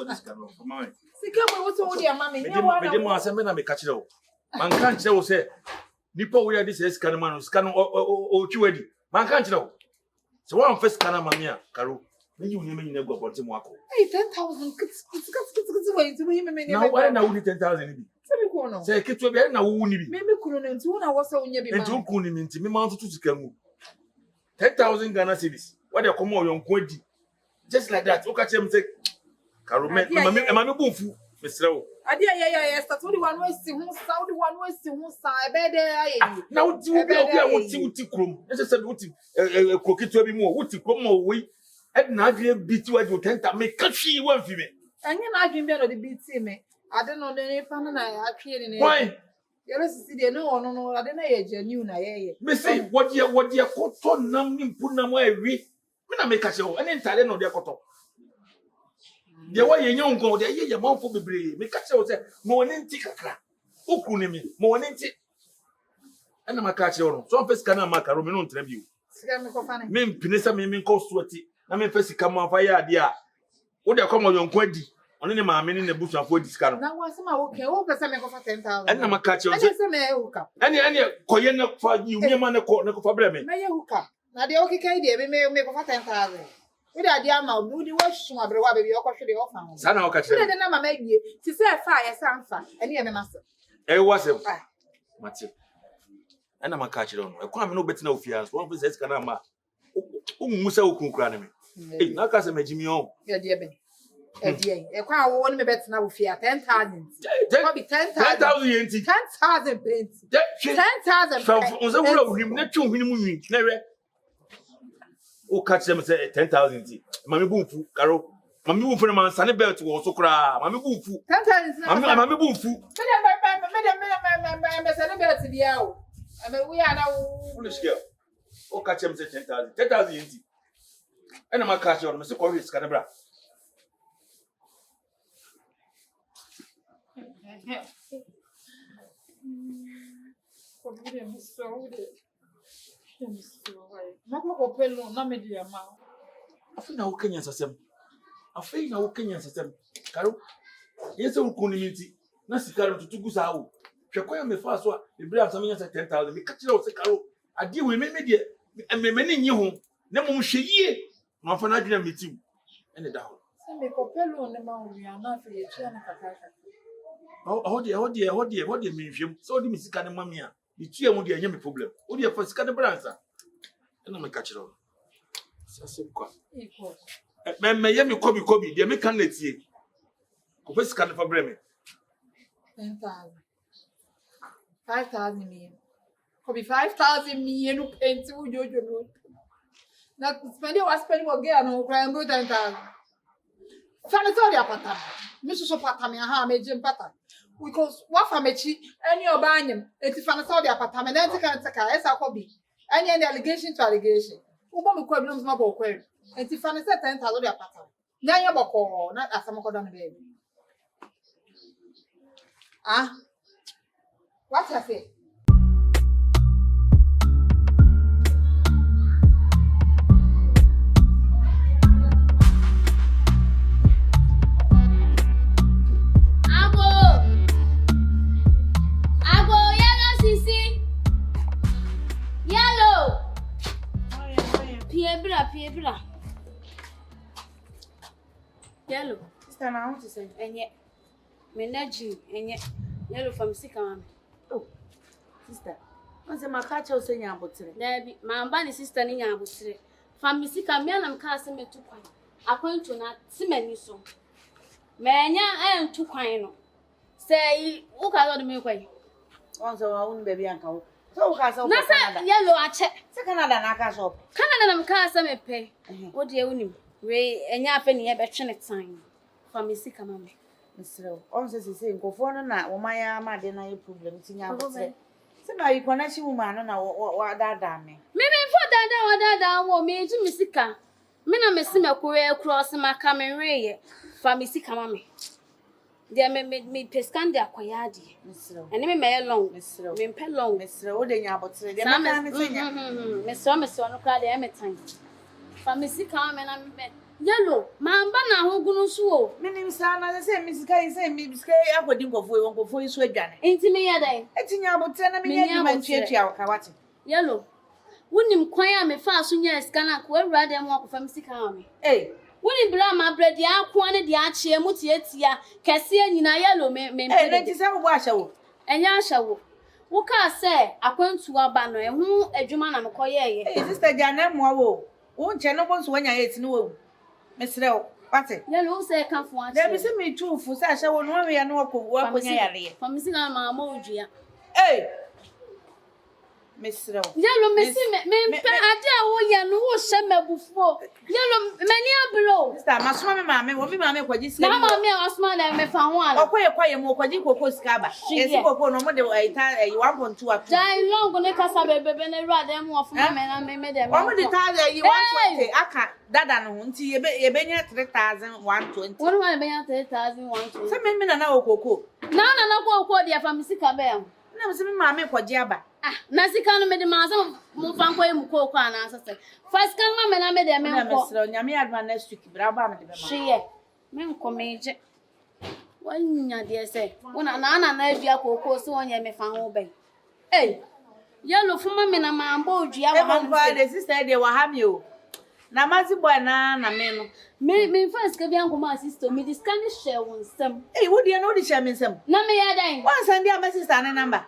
this canoe for mine. Sika mo so odi ama me. Me dem asem na me ka kire wo. Man kan kire wo say nipa we this is canoe man scan o twiwadi. Man kan kire wo. So one first canoe ma me a karo. Me you nyame nyina go ponte mo akọ. Hey 10,000 way to me. Now why na we 10,000 bi? Say ko no. Say keto bi na wo ni bi. Me kunu no nti wo na wo say wo nya bi ma. Nti wo ni mi nti me ma ntutu sika mu. 10,000 Ghana cedis. What they come on your kwedi. Just like that. Okay, tell me say Karo me bonfu. Mesrewo. Ade ya start wo the one way si hu sa wo the one way si hu sa e be dey aye. Na wo ti wuti krom. E say wuti kroketo bi mu wuti krom mo we. E na adwe biti wa jo 10 me ka hwi wan fi me. Anya na adwe bi no the biti me. Ade no dey fa na atwe ni. Why? Yele sisi de no ono no ade na ye genuine na ye. Me say what ye koto nam ni mpu nam awi. Me na me ka che ho. Ene ntare no de koto. De wa ye nyon go de ye manfo bebre. Me ka che ho say mo woni nti kakra. Okru ni me. Mo woni nti. Ena maka che ho no. So first kana maka ro me no ntra bi o. Sika me ko fa ne. Me mpinesa me ko suoti. Na me first kama fa ya ade a. Wo de komo yonko adi. Ono ne maame ne busuafo di sika no. Na wa sema wo pesa me ko fa 10,000. Ena maka che ho. Ene se me hook. Ene koye na fa yi mi ma ne ko fa bra me. Me ye hook. Na de okika ide me ko fa 10,000. We dey ade ama we dey wash abre wa baby okwohwe dey ofa ho. Sa na o ka che. We dey na mama wie. Ti se fa ye sanfa. Ene ye me masa. E wasem. Mate. Ena maka che no. E kwa me no betina ofia so one person sika na ma. O musa okunkura ne me. Eh na ka se magimi on. Ye de be. E kwa wo ne me betina ofia 10,000. Ko be 10,000. 10,000 yenti. 10,000 pence. 10,000. From unza wura uhim na twu hwini mu nwi na we. O ka che me say 10,000 ti. Mami bunfu karo. Mami bunfu na man sane belt wo so kra. Mami bunfu. 10,000. Mami bunfu. Me sane belt bia o. Ame we ana Foolish girl. O ka che me say 10,000. 10,000 yenti. Ena maka che no me say ko risk kana bra. Afina ukenya sasem. Karo. Yese ukuni minti. Na sikaro tutugu sa wo. Hwekwa me fa so a ebri amsame nya 10,000. Me ka kire wo se karo. Ade we me de me ne nyi ho. Na mom hweyie. Ma fa na adwena metim. Ene da ho. Se me kopelo ne ma wo ya na fe ye tia na kakaka. Hold me hwem. So di misika ne mami a. Di tua mu de anya me problem. Wo de fa sika ne bransa. Ena me ka kire wo. Sase kwa. Iko. Me ye me kobi de me kan na tie. Ko fa sika ne fa bre me. 10,000. 5,000 me. Ko be 5,000 me no penti wo jojo no. Na spend wo ge no kra mbo 10,000. Fana to dia pata. Me so pata me ha me jim pata. Because what for mechi any obanyem enti fana to dia pata me na enti kan taka esa ko bi. Any allegation to allegation. Ubo me kwa bi no ma bo kwa. Enti fana say 10,000 dia pata. Na nya boko na asam ko don be. Ah. What I say? Piebra. Yellow. Sister, I want to say. Enye. Menaji. Enye. Yellow from Sikam. Oh. Sister. I say my catch also nyabotre. Debi. My ambani sister ni nyabotre. From Sikam me na mka ase metu kwan. Akwanto na simani so. Menya en tu kwan no. Say u ka do me kwan. On so wa un baby anka wo. So u ka so na Canada. Yellow ache. Se Canada na ka shop. Canada na mka ase me pe. Wo de unim. We enya afa ni ye be twe ne tan. From Sikam me. Mr. On se nkofo no na wo maya ma de na ye problem tinya abotre. Se na yi connection woman no na wa dada me. Me fo dada wo me ji misika. Me na mesi mekure cross maka me reye. Fa misika ma me. Dia me peskan de akoya ade. Mr. Ene me long. Mr. Me pe long. Mr. wo de nya abotre. De me ka me tinya. Me so no kra de e me tan. Fa misika ma me na me Yellow, man, bana ho gunu so. Minim sana say misika akodi nkofo yi so adwane. Enti me yada. Etinya abotre na me nya ma ntuatua wakawate. Yellow. Wonim kwan a me fa so nya sika na ko awura dem akofa misika ha me. Wonim bra ma bredi akwa ne de achie mu tietia kese anyina yellow me. Na ti se wo ahye wo. Enya ahye wo. Wo ka se akwantu aba no ehu adwuma na me koyeye. Sister Jana mo wo. Wo nche no bo so wanya yeti ne wo. Mesre wo. Wate. Yellow say kan fo ache. Dem se me tufu se ahye wo no we no wakonya yare. Fa misika ma odua. Mesre wo. Yellow me pe ade a wo ye no wo hye mabufo. Yellow mani abro. Sister masoma me maame wo me maame kwaji sika. Na maame asoma na me fa ho ala. Okoye mo kwaji koko sika ba. Esi koko no mo de 1.2 atu. Jai long ne kasa bebe na ewura dem wo fuma me na me dem. Wo de ta 120 aka dada no nti ye benya 3120. Wonu wa benya 3120. Se me na okoko. Na koko de fa misika be am. Na me se me maame kwaji aba. Na sika no me de ma so mo fa nko emu koko ana asese. Fa sika ma me na me de me nko. Na me sro nyame adwa next week bra ba me de be ma. Hye. Me nko meje. Wanya de se. Wona na adua koko so wonya me fa ho be. Yellow fuma me na ma mbo odua wa ha. Ma de sister de wa ha me o. Na mazi boy na me no. Me first ka bi anko ma sister me dis kan share won sam. Wo de na wo de share me sam. Na me ya dan. Wan san dia ma sister na number.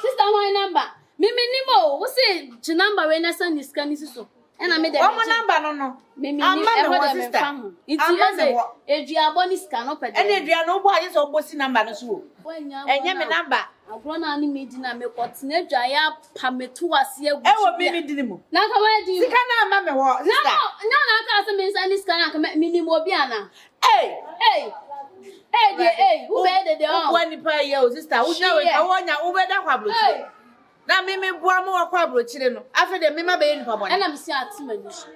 Sister my number. Me nimo, wo say the number we na send this kan so. E na me de. Wo mo number no. Me e ho de me fa ho. Iti eduabo ni scan no pede. E na eduano obo aye so obo si number no so. Enye me number. Agro na ni me di na me kotena eduaya pa metu ase agu. E wo me di ni mu. Na ka wa di. Sika na ma me ho sister. Na ka say me send this kan na me ni mo bi ana. Who be the o wani pa ye o sister wo na we ka wonya wo be da kwa brochire na me bua mo kwa brochire no afa de me ma be yin pa bone na me si atimani so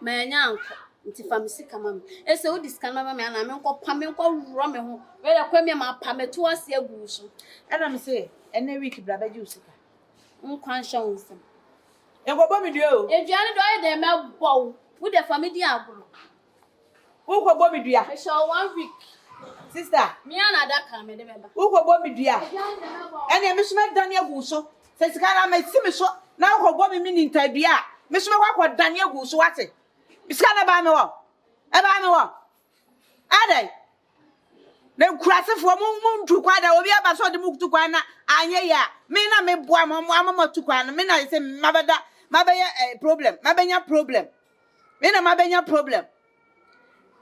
ma nya anko nti fa me sika ma me ese wo diska na ma me na me nko pa me nko wuro me ho we da kwa me ma pa me to ase agu so na me say ene week bra ba ji usika nkwan hye wonsem e go bo me dua o eduane do ye de me bo wo de fa me di agoro wo ko bo me dua e show 1 week. Sister, me ana da ka me de beba. Wo ko bo me dua. Ene me so me dan agu so. Se sika na me si me so. Na wo ko bo me ni ntadua. Me so me kwa dan agu so wate. Sika na ba me wo. E ba me wo. Adai. Le kurasefo mo ntu kwa da obi aba so de mu tu kwa na anye ya. Me na me boa mo amama tu kwa na me na se mabaya problem. Mabanya problem. Me na mabanya problem.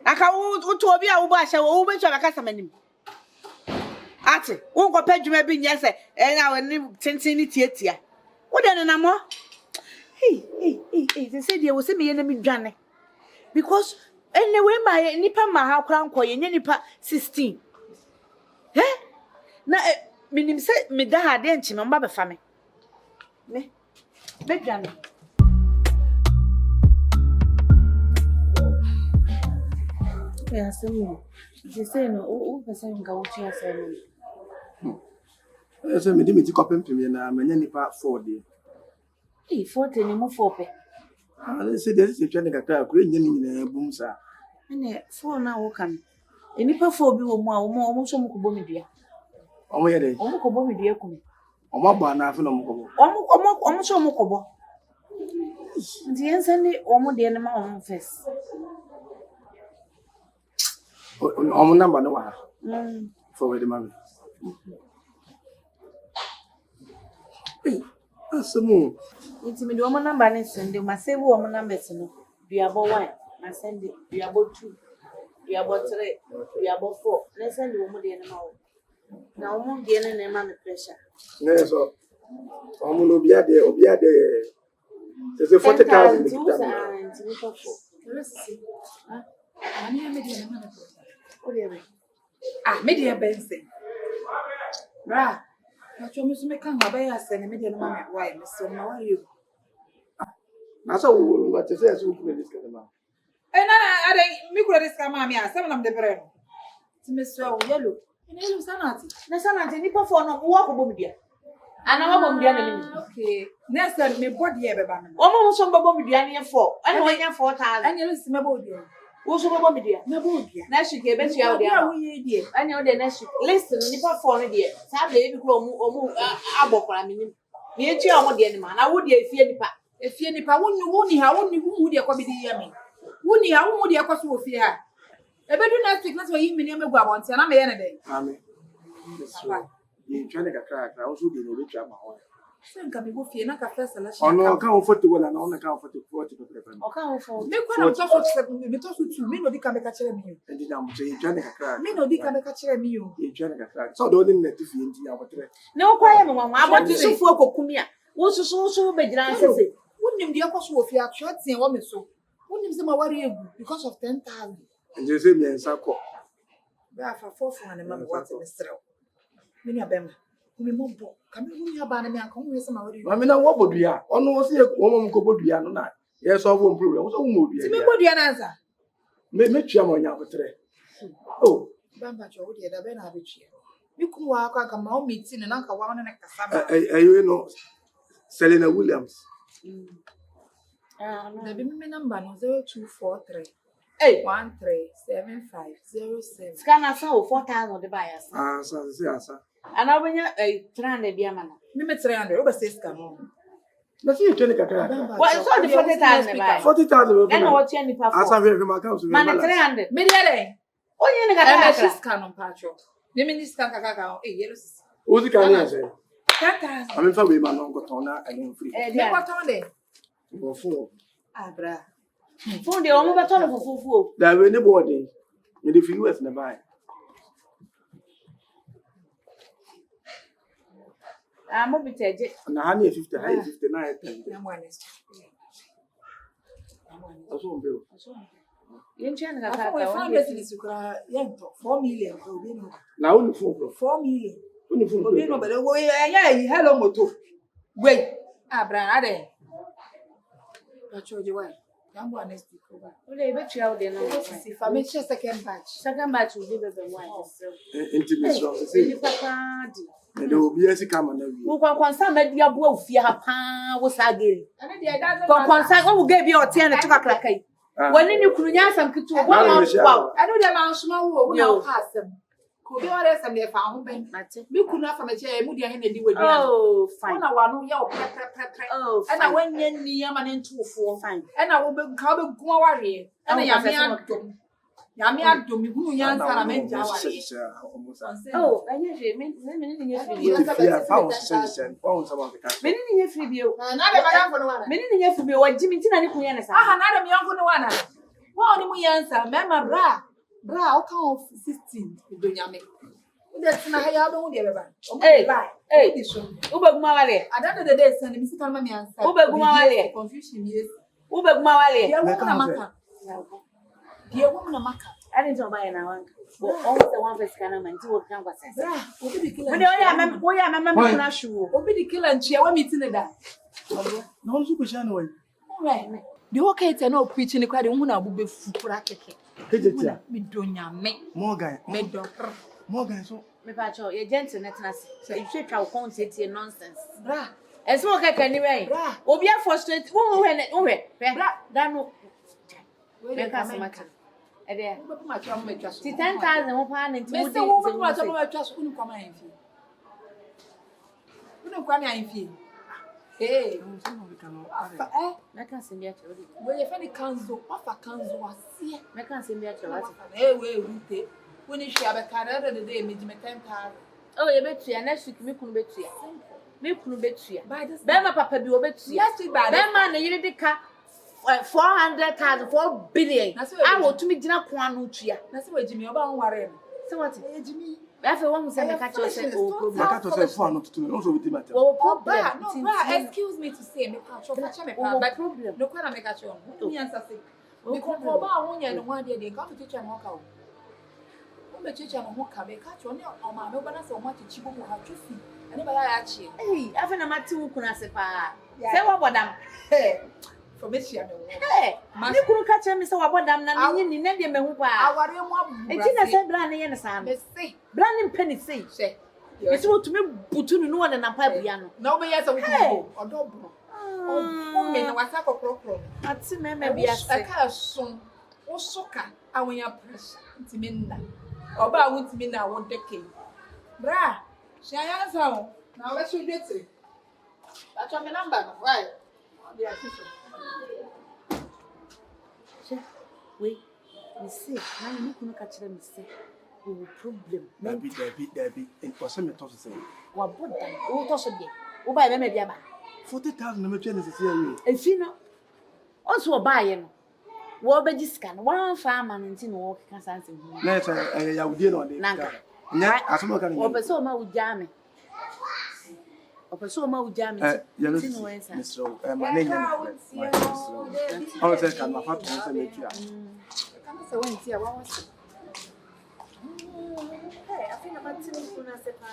Aka wo to obi a wo ba hye wo be twa bakasa manim ate wo nko padwuma bi nye se na we ni tenten ni tietia wo de na mo they say they will say me ye na me dwane because anyway my nipa ma ha kra nko ye nipa 16 na minim se me da ha de nchi me mba be fa me be dwane ya semu jiseno o pesa nga uchi ya semu so me di me ti kopempem na manya nipa 4 de 40 ni mo 4 pe se de se twa ne kakra akure nya ni nyina bum sa ene 4 na wo kan nipa 4 bi wo mu a wo so mo ko bo me dua omo ye de omo ko bo me dua ku omo gba na afi na omo ko bo omo so mo ko bo ndi ensani omo de ne ma omo first omo number no wa forward mami asemu nti me de omo number ne sende ma save omo number no duabo 1 na sende duabo 2 duabo 3 duabo 4 na sende omo de ne ma wo na omo de ne ma me pressure ne so omo no bia de se 40,000 nti kita ni ko Ani me de na na. Odiebe. Me de bense. Bra. Na cho me so me kan ba ya se ne me de na ma me why me so na why you. na so wo te se so ku ne diska ma Na ade mi kura diska ma me asem na me de brɛ no. Ti me so wo yelo. Ina yelo sanati. Na sanati ni pa fo no wo ko bom dia. Ana wa bom dia na mi. Okay. Next time me body e be ba no. Omo so bom dia ne 4. Ana wo nya 4,000. Anya lo si me body. so go me dia. Na bo dia. Na shi ke be tia o dia. Na wo ye die. Ani o de na shi. Listen, nipa for no dia. Sa be bi kro omu abokora me nim. Me tia omo dia ni ma. Na wo dia efie nipa. Efie nipa woni ha woni hu dia kwa bi di ya me. Woni ha wo dia kwa so ofie ha. Ebedu next week na so yi me ne megu abonte na me ye ne den. Amen. You trying to crack. I also did a rich amount. Senka me go fie na ka first selection. Oh no, can't afford to well and on account for the 40 people. O ka wo for. Me kwa na to so tu me no di ka me ka kire me. And then I'm saying trying to crack. Me no di ka me ka kire me yo. You trying to crack. So the only net if you into our trade. Na o kwa ye me mama aboti sufu okokumi a. Wo susu be jira nsese. Wonim dia kwa so ofie a short tin wo me so. Wonim se ma ware egu because of 10,000. And you say me and Sako. Ba fa fofo na ma me what me srew. Me ni abema. Me mo bo. Ka me hu ya ba na me anka hu se ma ware egu. Mami na wo bodua. Ono wo se wo mom ko bodua no na. Yes solve one problem. So wo mo bodua. Ti me bodua na answer. Me tua mo nya botre. Oh. Bamba cho wo de da be na abetua. Me kum wa aka ma o meeting na nka wa na kasa ba. You know Selena Williams. Na be me number no 0243 Hey, 137507. scanner so 4,000 de buy us. So say asa. And I benya 300 bia mana. Me 300 over 6 ka no. Na see you trying to crack. What is all the 40,000 buy? 40,000. Then what you nipa for? Asa ve my account. Man 300. Me dia den. Onye ni Na kaka. 6 ka no pacho. Me ni scan kaka yellow. Ozi kan ya say. 10,000. I'm in for we man no go turn na and free. Eh Me dia. what on there? Go for. Abra. Phone de omo beto no fufufu. That we ne body. Me the US na buy. Mo biteje. Na ha ne 50, high 59 10. Na mo honest. Aso mbe. Yenche na Afa kaka. we find this kura yento 4 million obi no. Na woni phone bro. 4 million. Woni phone. Obi no be go yi hello moto. Wait. Abra ade. Pacho je why? Yambo honest ko. Ole be tia o de na. Si fa me share second batch. Second batch we be be one. Intimation. Ni Say. papa di. And there will be a kama na wi. Wo kwansa ma dia bo ofie ha pa wo sageri. Ane dia doesn't. Kwansa wo ge bi o tie na tuka krakai. Wani ni kunu nya sam kitu wo ma wow. I know the man suma wo na pass them. Ko bi ore sam le fa ho ben. Mate. Me kunu afa me che mu dia he na di wadi. Oh, fine. Ona wa no ya o pre. Oh, fine. Ana wanya ni ya ma ne ntufo. Fine. Ana wo be ka be guma ware. Ana ya me adom. Ya me adom mi hunu ya nsa na me ja ware. Oh, anya je me ni nya free bio. Yeah, pound 60 pound some of the cash. Me ni nya free bio. Na de ba dan fo no wana. Me ni nya free bio. Wa jimi ntina ni kunya na sa. Aha na de me yanko no wana. Wa oni mu ya nsa me ma bra. Bra o kan 16 do nyame. De tina ha ya do hu de be ba. Hey, hey. This one. Ubeguma wale. At the day, send me sit on my answer. Ubeguma wale. Confusion, yes. Ubeguma wale. Dear woman, Maka. Dear woman, Maka. I didn't know by now. Almost the one first kind of man to come was. Bra, obi the killer. When you are my mama shoe. Obi the killer and cheer when meeting that. No so question no. All right. The okay to no preaching the crowd who na bube fukura keke. Kejetia. Me donya me. Morgan. Me do. Morgan so. Me pacho, you gentle netness. You should try to content nonsense. Bra. And smoke anyway. Bra. Obi are frustrated. Who Bra. that no. We Make us matter. Ede. Obi ma twa mo twa so. 10,000 mo pa na nti Me say wo ma twa mo twa so unu kwa ma yin fi. Unu kwa ma yin fi. Eh. Make us in there. We ye fa ni kanzo, afa kanzo asie. Make us in there. Eh we rute. When you share a car the day, me 10,000. Oh, you bet you next week me kunu betu ya. Me kunu betu ya. By this Be ma papa bi obetu ya. next week by Be ma na yiri de ka 400,000 4 billion. I want to me gina kwa no tua. na say we Jimmy oba on ware. So what? Jimmy. Be afa wo hu say me ka cho say o problem. Maka to say phone no to no so we matter. O Oh, problem. no, excuse me to say, me catch you, But problem. no kwa na me catch you. Me answer say. Because oba ahonya no one dey come to teacher no ka o. O me teacher no ka be catch you, o ma me oba na say o ma teach bo ha twifi. Ani ba ya chi. Hey, afa na mati wo kuna se pa. Say wa bodam. Hey. For me share me. Hey, me kunu ka che me say wa bodam na nyi ni na de me hu pa. Aware mu abu. Enti na say bra na ye na sa Me say. bra ni penny say. Say. Me say wo tumi butu no na na pa bia no. Na obe yes we go. Odo bro. O me na wasa kokro. Ati me me bia I say. can't soon. O soka. Awonya pressure. Ntiminna. Oba a wontiminna won deke. Bra. Shaya sao. Na we should get it. That's my number, right? Yeah, sister. Wait, me say, na you no catch them say. No problem. Debbie. It was me to say. Wa boda. O to so bi. O ba me bia ba. 40,000 na me twa necessary you. Efi no. Once wo ba ye no. Wo be gisika no. Wan fa ama no nti no wo keka sanse hu. Na say ya wudie no dey. Nanka. Nya asomo kan. Wo pe so ma ujia me. Opeso ma ujia me. Ya no see. Mr. Ma na nya. Oh, say kan ma fa to say me tua. Kan say when tia wa was. Hey, I think about tin kuna se pa.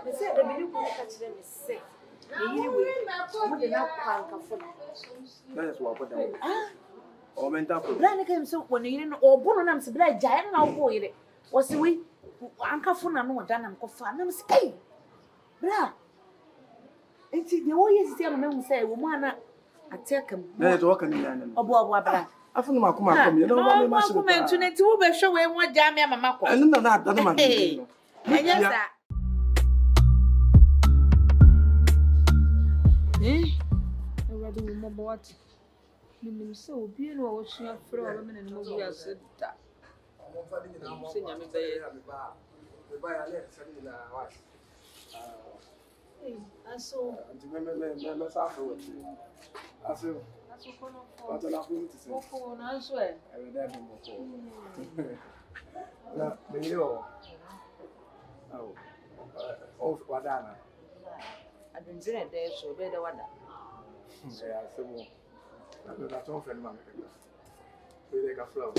Me say the believe ko ka kire me say. Me yiri we. Mo de na kwanka fo. Na yes wa boda. O menta ko. Bra ne kem so woni yiri no obo no nam se bra jae na wo yiri. Wo se we anka fo na no da nam ko fa nam se hey. Bra. Enti de wo yesi ti am na hu say wo mu ana atekam. Na yes wa kan nya na. Obo bra. Afunu makoma akom ye no ba me ma se. Ko mentu ne ti wo be hwe we mo ja me mama ko. Enu na da ma. Enya sa. Already we mo what. Nim say obi no wo sua frɛ wa me ne mo wi ase da. Se nya me be ye. Aso. Me sa afro what. Aso. Kono What la fu ti se. ko na so e. E da mo ko. Na me yo. Oh. Oh, wadana. Adunjire de so be de wada. Yeah, semo. Na ton friend ma me. We dey ka flow.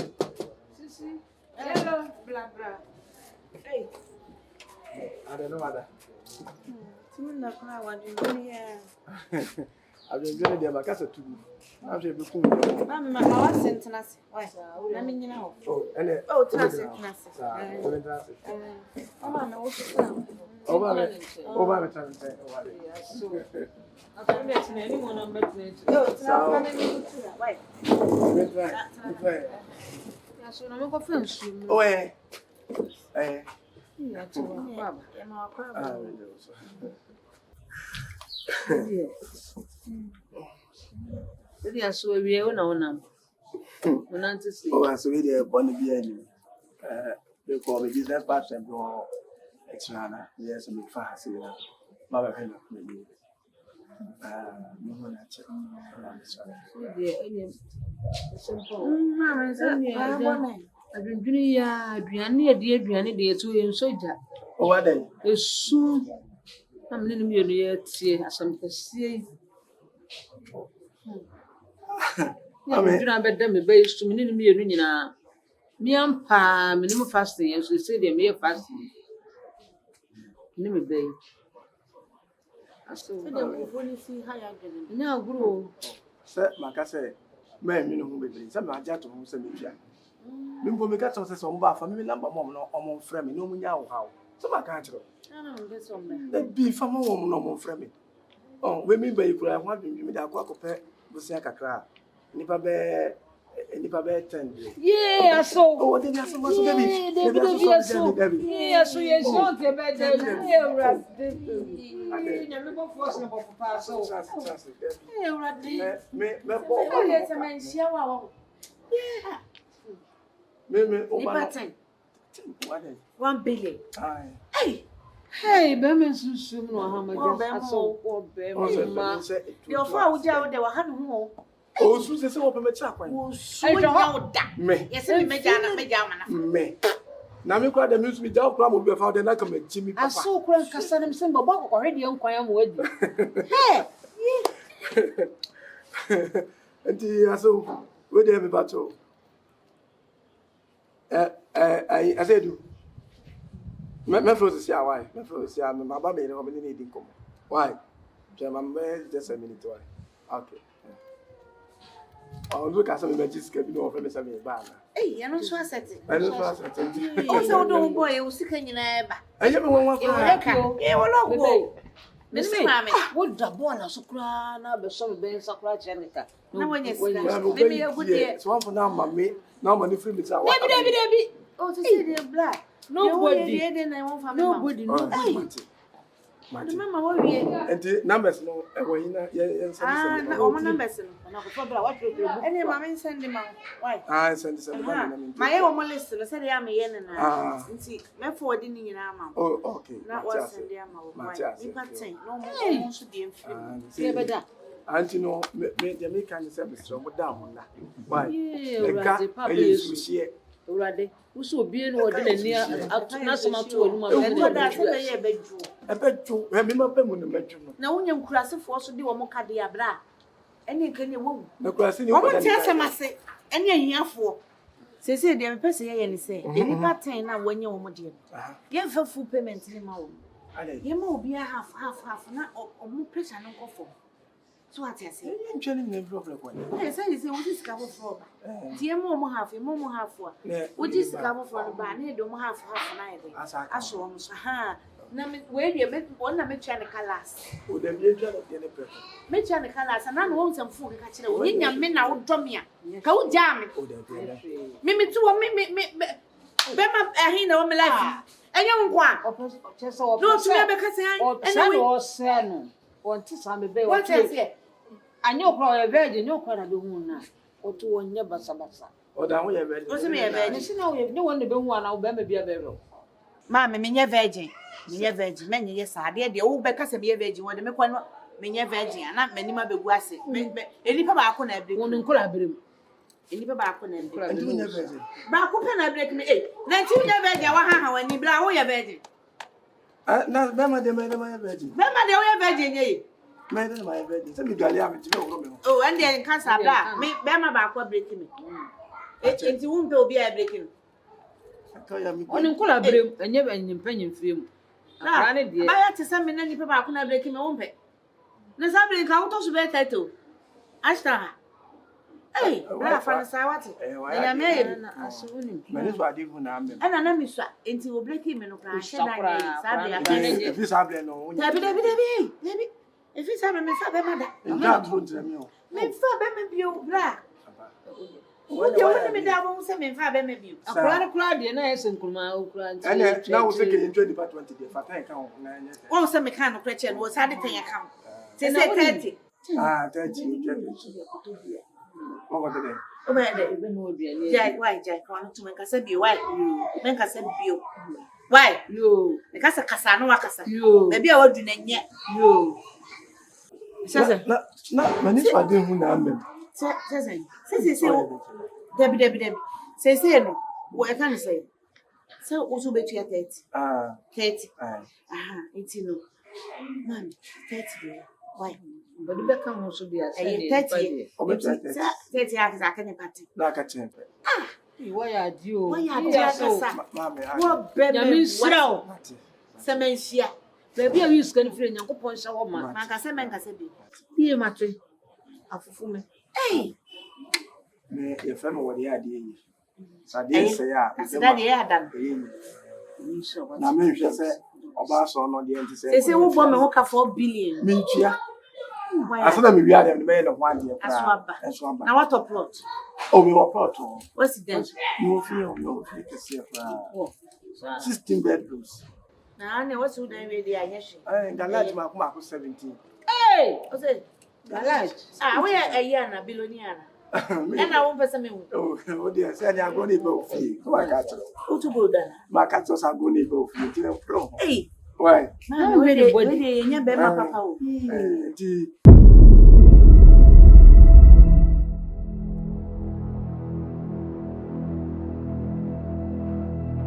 Sisi. Hello, bla bla. Hey. I don't know what. Timu na kwa wadunjire ya. Adunjire de ba kasa tugu. Na je be kun. Mama ma wa sentena se. Why? Na me nyina ho. Oh, ene. Oh, tenase. Mama me wo so. Over time. So. After me tena ni mo na mbetena. Oh, tena na me kutura. Why? Ya so na me ko fa nsu. Oh, Ya to baba. Ya ma kwa. Did ya so wi e wona wona. Wona ntisi. Oh, so we dey born be any. They call me business partner go extra. Yes, me fa hase na. Ma ba hello me. No one at check. Dey enye. Simple. Mama say ba bona. Adwendwene ya aduane ye de aduane de eto ye nsoja. Oh, what then? Esu. Am ne mi yenu ye tie asam kasie. Ya me duna bedda me be esu me ne mi yenu nyina. Mi ampa me ne mu fasting ye so say de me ye fasting. Ne me be. Aso. Se de ko foni si ha ya gele. Nya aguro. Say, maka say, me no hu bebre. Say ma ja to hu say me tua. Me mpo me ka to say so mba fa me number mom no omo frɛ me no mu nya wo hawo. So maka achiro. Ana mo be so mba. Na bi fa mo mom no omo frɛ me. Oh, we me ba ikura ho adwendwe me da akwa akopɛ busia kakra. Nipa be 10 day. Yeah, aso. Oh, dey aso so baby. Debi aso. Yeah, so yes, don't be bad. Yeah, right. Nya me bo force na bo papa so. Eh, urade. Me Oh, yes, man, shia wa wo. Yeah. me Nipa 10. What is? 1 billion. Aye. Hey, be me susum no ha ma Oh, just aso. oh, be Oh, ma. say The offer a wuja wo de wa ha no ho. oh, so say wo pe me cha kwan. Wo so nya wo da. Me. Yes, me meja mana. Me. Na me kwa da me so me ja kura mo be fa de na ka me chimi papa. Aso kura nkasa na me se mbaba ko hwe de nkwan am wadi. Hey. Enti aso we dey me bato. I said you. Me froze sia why? Me froze sia me baba me no me need income. Why? Just a minute why? Okay. Oh, look at some images can be no for me some ba na. Eh, ya no so asset. I don't know what O se o do boy, o sika nyina e ba. I am one E wo reka. E wo logo. Mimi mama. What the boy na sukra na be so be sakura cheneka. Na wonye sika. Mimi ya good so for now mama now money free me say what. Debi. Oh, to say they black. Nobody. Nobody. The mama what we. And numbers no e wo yin na ye send. Na o numbers no. Na ko for bra what we do. Any mama send them. Why? Send na. My e wo mo list no say dey am ye na. Nti me forward ni nyina ma. Oh, okay. Na what send dey am wo. We pattern. No mo so dey mfiri. Se be da. Auntie no me dey can say me so mo down na. Why? Yeah, Papa is share. Urade. Uso obi no odi na ni na soma to onu ma be da se be ye bedwu. Ebedwu, me ma pa mu no medwu no. Na wonya nkurasefo so de wo mo kade abra. Ene nke ne wo. Na kurase ni wo ti asemase. Ene ahiafo. Sese de me pese ye ni se. Eni pattern na wonya wo mo de. Ye fa full payment ni ma wo. Ye ma obi half na omo pressure no nkofo. So what you say? You actually never problem kwa. Yes, I say what is cover for. Tie mo half, mo half. What is cover for ba na do mo half na ebe. Aso mo so ha. Na me we dey me won na me try the colors. O dem ye try the person. Me try the colors na no won samfu ka kire wo. Nya me na wo dom ya. Ka wo ja me. O dem dey. Me tu wo me be ma ahin na wo me life. Enye nkwa. Opeso. No tu me be ka say an. O say no. Won ti sa me be what you say? Anyo okro ye virgin, no okro na be hu na. Oto wonye basa. O da ho ye virgin. O se me ye virgin. Nsi na wo ye, ne won be hu ana wo be ma bia be ro. Ma me nye virgin. Me nye virgin. Me nye sa ade de wo be ka se me ye virgin. Wo de me kwa no me nye virgin ana mani ma be gu ase. Enipa ba akọ na break. Won nkola berem. Enipa ba akọ na break. Enti nye virgin. Ba akọ pe na break me na ti nye virgin wa ha wani bra wo ye virgin. Na be ma de ye virgin. Be ma de wo ye virgin ye. Me de ma ye virgin. Se mi gali am ti me wo me. Oh, and then cancer bra. Me be ma ba akọ break me. Enti wo mpe obi a break me. On nkola berem, enye be nyimpanyin frem. Akra ne de. Ba ya ti se me na nipa ba akọ na break me wo mpe. Na sa break ka wo to so be title. Ashta. Hey, bra fa na sa wati. Ya me ye na asuni. Me ni so ade hu na am. Ana na mi so enti wo break me no kra she na ye. Sa break ka ne. If you have no. Debi. If you say me fa be ma da. Nja tro ntre mi o. Me fa be me bio bra. Wo de wo me da wo say me fa be me bio. Akra de na yesen kurma okra nti. Ene na wo say ke intro department de fatan kan ho na nya. Wo say me kan no kra che no sa de tan ya kan. Say 30. 30. What was it? O be de. Jai, why jai? Kan to me ka say bio why? Men ka say bio. Why? Yo. Me ka say kasa no wakasa. Yo. Be bia wadu na nye. Yo. Sese. Na mani so ade hu na am. Sese. Debi. Sese no. Wo e kan say. Say wo so betu ya 30. 30. Enti no. Man, 30. Why? But the back can also be a 30. 30 years I can party. Na ka chempe. Why are you? Why are you? Mama. What baby? What? Semensia. Baby, you scan free and go punch a woman. Man, I can be. Dear Matri. Afufume. Hey. Me your friend what the idea. Sade say ya. That they are done. Na me hwe say oba so no de enti say. They say wo bomb me 4 billion. Me ntua. Asana me wi dem me no ho ade pra. Aswaba. Na what plot? Oh, we were plot. What's it then? You feel kese pra. 16 bedrooms. Na na what's who then we dey anyeshi. Galage ma kuma 17. Hey, what's it? Galage. We are a year na billionaire. And I won't pass me. Oh, dear, say I go neighbor fee. Come on, catch. Who to go down? My cats are go neighbor fee. Hey. Why? Where they nya be ma papa o.